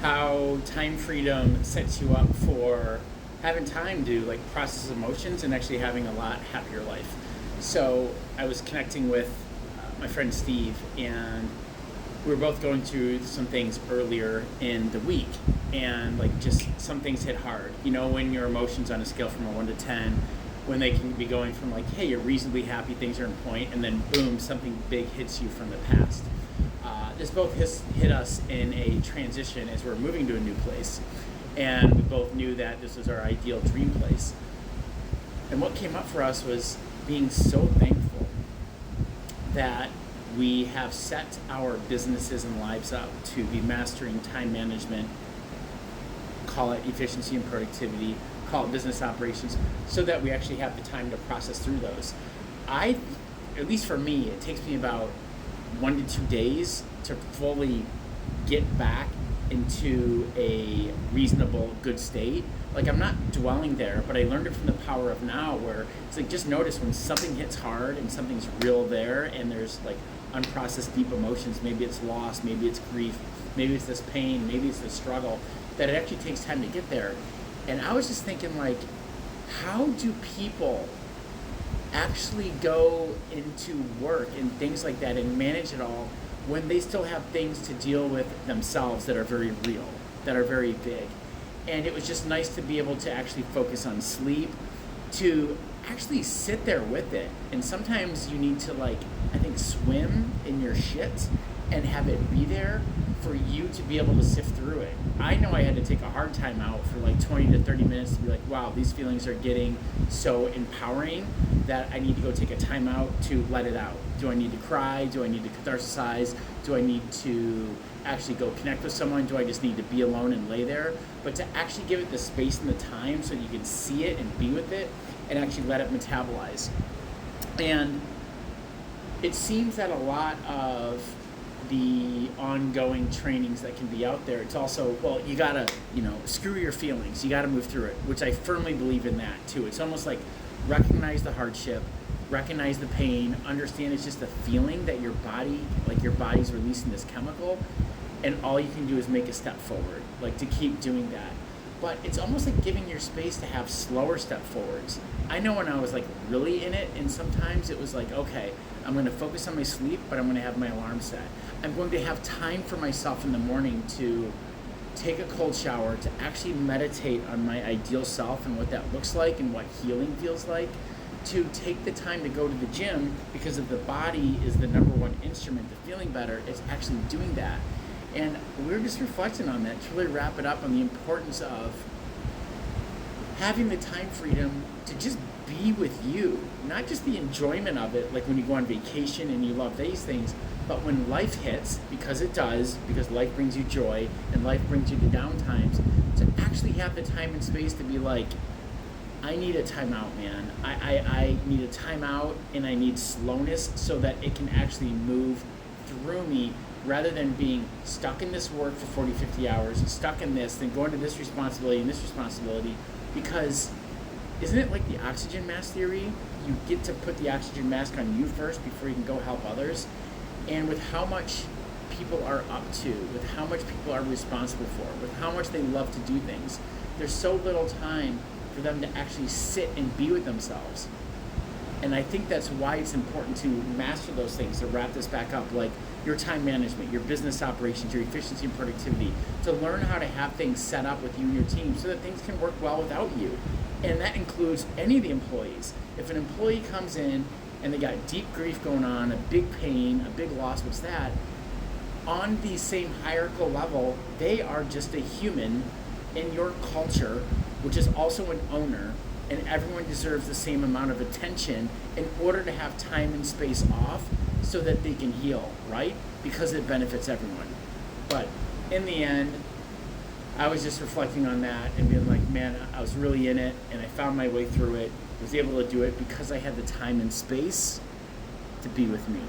how time freedom sets you up for having time to like process emotions and actually having a lot happier life. So I was connecting with my friend Steve, and we were both going through some things earlier in the week, and like just some things hit hard. You know, when your emotions on a scale from a 1 to 10, when they can be going from like, hey, you're reasonably happy, things are in point, and then boom, something big hits you from the past. This both hit us in a transition as we're moving to a new place, and we both knew that this was our ideal dream place. And what came up for us was being so thankful that we have set our businesses and lives up to be mastering time management, call it efficiency and productivity, call it business operations, so that we actually have the time to process through those. At least for me, it takes me about 1 to 2 days to fully get back into a reasonable, good state. Like, I'm not dwelling there, but I learned it from the power of now, where it's like, just notice when something hits hard and something's real there, and there's like unprocessed deep emotions. Maybe it's loss, maybe it's grief, maybe it's this pain, maybe it's this struggle, that it actually takes time to get there. And I was just thinking, like, how do people actually go into work and things like that and manage it all when they still have things to deal with themselves that are very real, that are very big? And it was just nice to be able to actually focus on sleep, to actually sit there with it. And sometimes you need to, like, I think, swim in your shit and have it be there for you to be able to sift through it. I know I had to take a hard time out for like 20 to 30 minutes to be like, wow, these feelings are getting so empowering that I need to go take a time out to let it out. Do I need to cry? Do I need to catharsize? Do I need to actually go connect with someone? Do I just need to be alone and lay there? But to actually give it the space and the time so that you can see it and be with it and actually let it metabolize. And it seems that a lot of the ongoing trainings that can be out there, it's also, well, you gotta, screw your feelings. You gotta move through it, which I firmly believe in that too. It's almost like recognize the hardship, recognize the pain, understand it's just a feeling that your body's releasing this chemical, and all you can do is make a step forward, like to keep doing that. But it's almost like giving your space to have slower step forwards. I know when I was like really in it, and sometimes it was like, okay, I'm going to focus on my sleep, but I'm going to have my alarm set. I'm going to have time for myself in the morning to take a cold shower, to actually meditate on my ideal self and what that looks like and what healing feels like, to take the time to go to the gym, because if the body is the number one instrument to feeling better, it's actually doing that. And we're just reflecting on that to really wrap it up on the importance of having the time freedom to just be with you, not just the enjoyment of it, like when you go on vacation and you love these things, but when life hits, because it does, because life brings you joy and life brings you the down times, to actually have the time and space to be like, I need a timeout, man. I need a timeout, and I need slowness so that it can actually move through me, rather than being stuck in this work for 40, 50 hours, and stuck in this, then going to this responsibility and this responsibility. Because isn't it like the oxygen mask theory? You get to put the oxygen mask on you first before you can go help others. And with how much people are up to, with how much people are responsible for, with how much they love to do things, there's so little time for them to actually sit and be with themselves. And I think that's why it's important to master those things, to wrap this back up, like your time management, your business operations, your efficiency and productivity, to learn how to have things set up with you and your team so that things can work well without you. And that includes any of the employees. If an employee comes in and they got deep grief going on, a big pain, a big loss, what's that? On the same hierarchical level, they are just a human in your culture, which is also an owner, and everyone deserves the same amount of attention in order to have time and space off so that they can heal, right? Because it benefits everyone. But in the end, I was just reflecting on that and being like, man, I was really in it, and I found my way through it, was able to do it because I had the time and space to be with me.